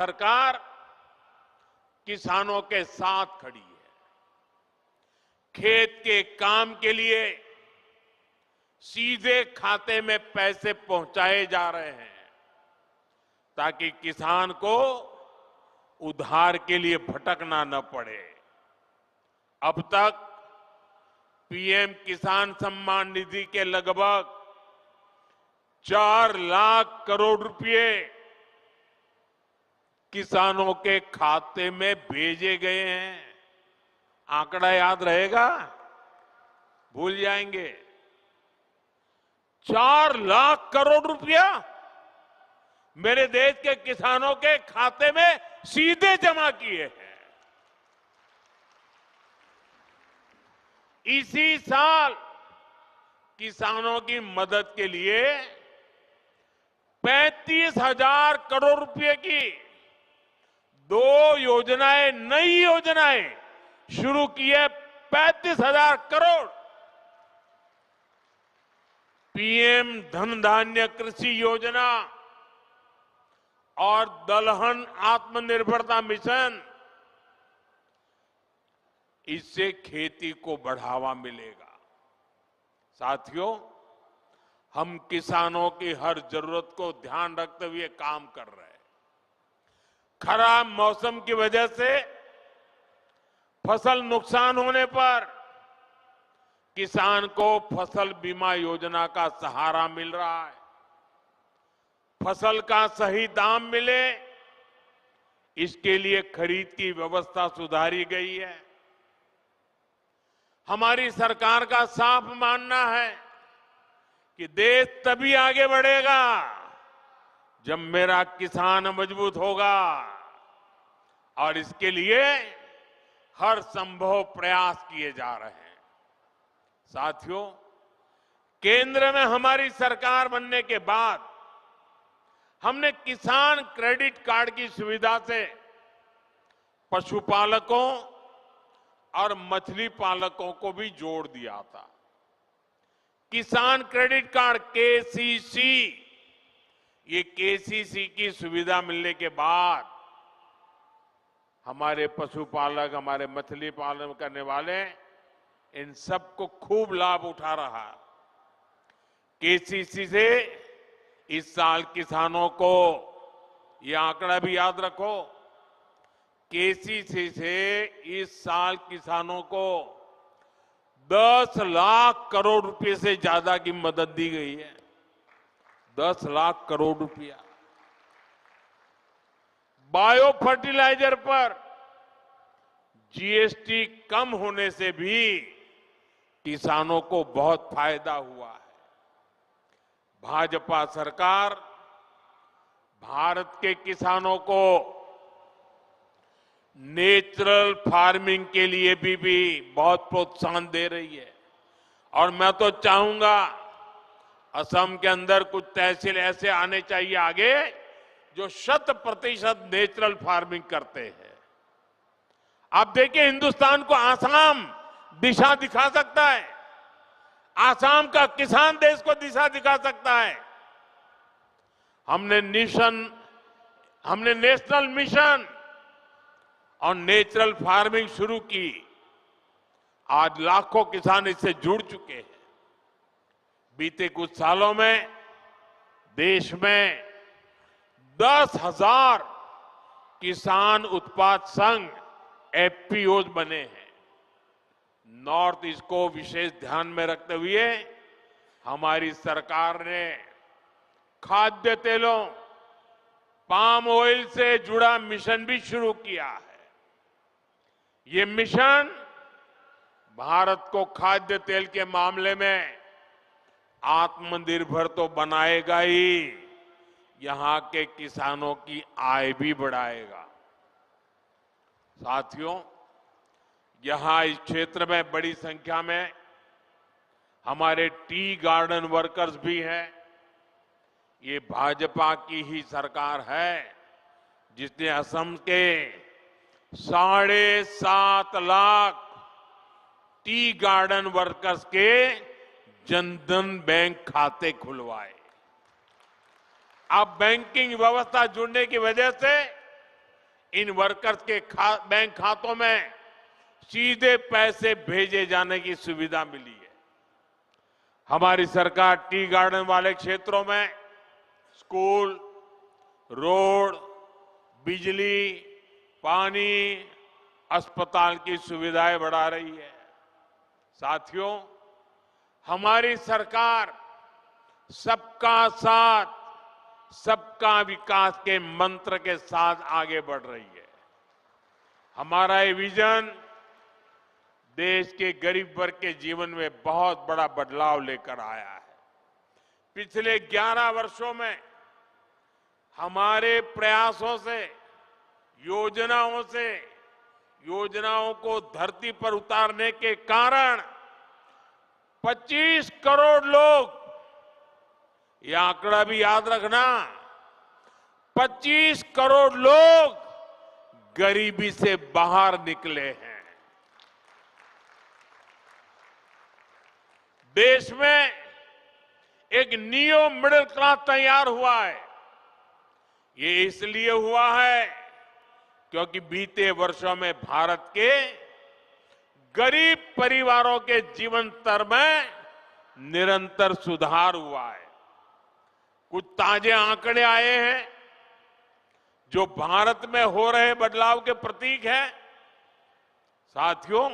सरकार किसानों के साथ खड़ी है। खेत के काम के लिए सीधे खाते में पैसे पहुंचाए जा रहे हैं ताकि किसान को उधार के लिए भटकना न पड़े। अब तक पीएम किसान सम्मान निधि के लगभग 4 लाख करोड़ रुपए किसानों के खाते में भेजे गए हैं। आंकड़ा याद रहेगा? भूल जाएंगे? 4 लाख करोड़ रुपया मेरे देश के किसानों के खाते में सीधे जमा किए हैं। इसी साल किसानों की मदद के लिए 35,000 करोड़ रुपए की 2 योजनाएं, नई योजनाएं शुरू की है। 35,000 करोड़। पीएम धन धान्य कृषि योजना और दलहन आत्मनिर्भरता मिशन, इससे खेती को बढ़ावा मिलेगा। साथियों, हम किसानों की हर जरूरत को ध्यान रखते हुए काम कर रहे हैं। खराब मौसम की वजह से फसल नुकसान होने पर किसान को फसल बीमा योजना का सहारा मिल रहा है। फसल का सही दाम मिले, इसके लिए खरीद की व्यवस्था सुधारी गई है। हमारी सरकार का साफ मानना है कि देश तभी आगे बढ़ेगा जब मेरा किसान मजबूत होगा, और इसके लिए हर संभव प्रयास किए जा रहे हैं। साथियों, केंद्र में हमारी सरकार बनने के बाद हमने किसान क्रेडिट कार्ड की सुविधा से पशुपालकों और मछली पालकों को भी जोड़ दिया था। किसान क्रेडिट कार्ड केसीसी, ये केसीसी की सुविधा मिलने के बाद हमारे पशुपालक, हमारे मछली पालन करने वाले, इन सबको खूब लाभ उठा रहा है। केसीसी से इस साल किसानों को, ये आंकड़ा भी याद रखो, केसीसी से इस साल किसानों को 10 लाख करोड़ रुपए से ज्यादा की मदद दी गई है। 10 लाख करोड़ रुपया। बायो फर्टिलाइजर पर जीएसटी कम होने से भी किसानों को बहुत फायदा हुआ है। भाजपा सरकार भारत के किसानों को नेचुरल फार्मिंग के लिए भी बहुत प्रोत्साहन दे रही है। और मैं तो चाहूंगा असम के अंदर कुछ तहसील ऐसे आने चाहिए आगे जो 100% नेचुरल फार्मिंग करते हैं। आप देखिए, हिंदुस्तान को आसाम दिशा दिखा सकता है। आसाम का किसान देश को दिशा दिखा सकता है। हमने नेशनल मिशन और नेचुरल फार्मिंग शुरू की। आज लाखों किसान इससे जुड़ चुके हैं। बीते कुछ सालों में देश में 10,000 किसान उत्पाद संघ एफपीओज बने हैं। नॉर्थ ईस्ट को विशेष ध्यान में रखते हुए हमारी सरकार ने खाद्य तेलों, पाम ऑयल से जुड़ा मिशन भी शुरू किया है। ये मिशन भारत को खाद्य तेल के मामले में आत्मनिर्भर तो बनाएगा ही, यहां के किसानों की आय भी बढ़ाएगा। साथियों, यहां इस क्षेत्र में बड़ी संख्या में हमारे टी गार्डन वर्कर्स भी हैं। ये भाजपा की ही सरकार है जिसने असम के 7.5 लाख टी गार्डन वर्कर्स के जनधन बैंक खाते खुलवाए। अब बैंकिंग व्यवस्था जुड़ने की वजह से इन वर्कर्स के बैंक खातों में सीधे पैसे भेजे जाने की सुविधा मिली है। हमारी सरकार टी गार्डन वाले क्षेत्रों में स्कूल, रोड, बिजली, पानी, अस्पताल की सुविधाएं बढ़ा रही है। साथियों, हमारी सरकार सबका साथ, सबका विकास के मंत्र के साथ आगे बढ़ रही है। हमारा ये विजन देश के गरीब वर्ग के जीवन में बहुत बड़ा बदलाव लेकर आया है। पिछले 11 वर्षों में हमारे प्रयासों से, योजनाओं को धरती पर उतारने के कारण 25 करोड़ लोग, ये आंकड़ा भी याद रखना, 25 करोड़ लोग गरीबी से बाहर निकले हैं। देश में एक नियो मिडिल क्लास तैयार हुआ है। ये इसलिए हुआ है क्योंकि बीते वर्षों में भारत के गरीब परिवारों के जीवन स्तर में निरंतर सुधार हुआ है। कुछ ताजे आंकड़े आए हैं जो भारत में हो रहे बदलाव के प्रतीक हैं। साथियों,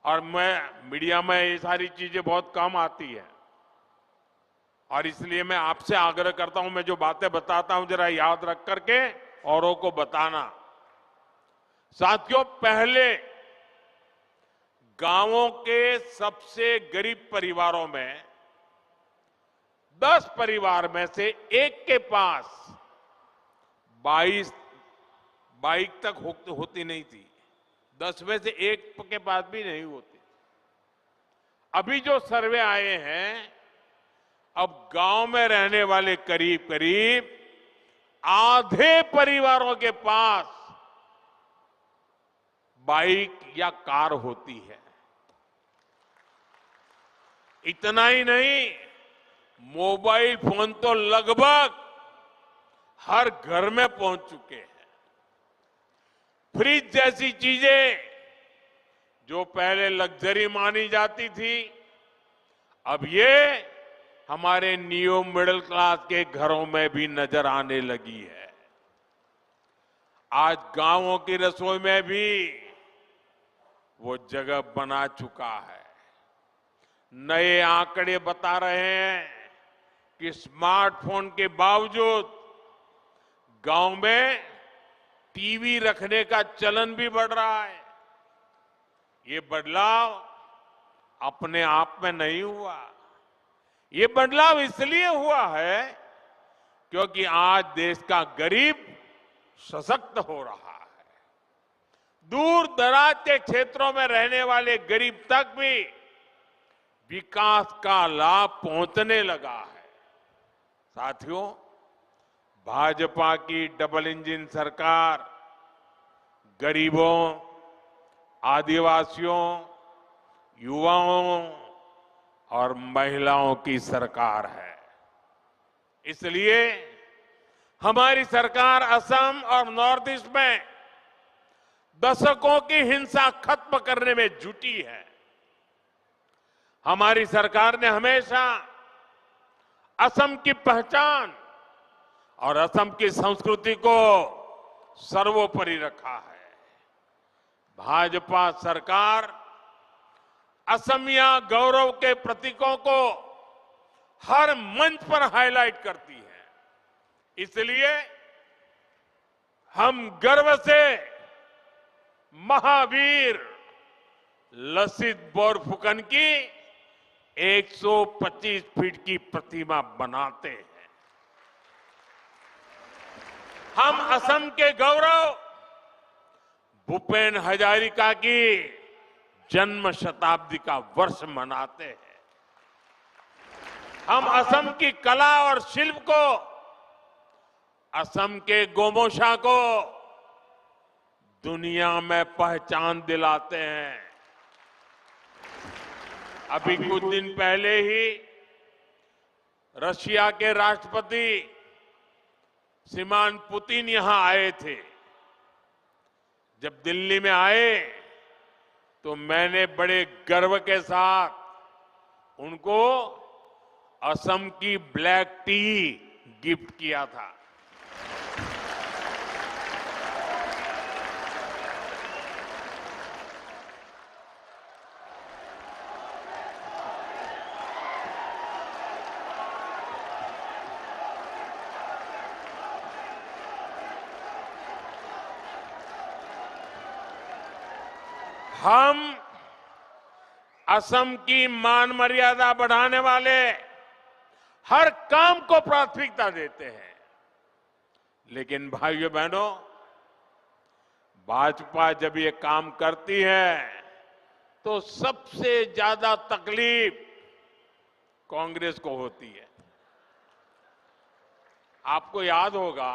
और मैं मीडिया में ये सारी चीजें बहुत कम आती है और इसलिए मैं आपसे आग्रह करता हूं, मैं जो बातें बताता हूं जरा याद रख करके औरों को बताना। साथियों, पहले गांवों के सबसे गरीब परिवारों में 10 परिवार में से एक के पास 22 बाइक तक होती नहीं थी। 10 में से एक के पास भी नहीं होती। अभी जो सर्वे आए हैं, अब गांव में रहने वाले करीब करीब आधे परिवारों के पास बाइक या कार होती है। इतना ही नहीं, मोबाइल फोन तो लगभग हर घर में पहुंच चुके हैं। फ्रिज जैसी चीजें जो पहले लग्जरी मानी जाती थी, अब ये हमारे नियो मिडिल क्लास के घरों में भी नजर आने लगी है। आज गांवों की रसोई में भी वो जगह बना चुका है। नए आंकड़े बता रहे हैं कि स्मार्टफोन के बावजूद गांव में टीवी रखने का चलन भी बढ़ रहा है। ये बदलाव अपने आप में नहीं हुआ। ये बदलाव इसलिए हुआ है क्योंकि आज देश का गरीब सशक्त हो रहा है। दूर दराज के क्षेत्रों में रहने वाले गरीब तक भी विकास का लाभ पहुंचने लगा है। साथियों, भाजपा की डबल इंजन सरकार गरीबों, आदिवासियों, युवाओं और महिलाओं की सरकार है। इसलिए हमारी सरकार असम और नॉर्थ ईस्ट में दशकों की हिंसा खत्म करने में जुटी है। हमारी सरकार ने हमेशा असम की पहचान और असम की संस्कृति को सर्वोपरि रखा है। भाजपा सरकार असमिया गौरव के प्रतीकों को हर मंच पर हाईलाइट करती है। इसलिए हम गर्व से महावीर लसित बोरफुकन की 125 फीट की प्रतिमा बनाते हैं। हम असम के गौरव भूपेन हजारिका की जन्म शताब्दी का वर्ष मनाते हैं। हम असम की कला और शिल्प को, असम के गोमोशा को दुनिया में पहचान दिलाते हैं। अभी कुछ दिन पहले ही रशिया के राष्ट्रपति श्रीमान पुतिन यहां आए थे। जब दिल्ली में आए तो मैंने बड़े गर्व के साथ उनको असम की ब्लैक टी गिफ्ट किया था। हम असम की मान मर्यादा बढ़ाने वाले हर काम को प्राथमिकता देते हैं, लेकिन भाइयों बहनों, भाजपा जब ये काम करती है तो सबसे ज्यादा तकलीफ कांग्रेस को होती है। आपको याद होगा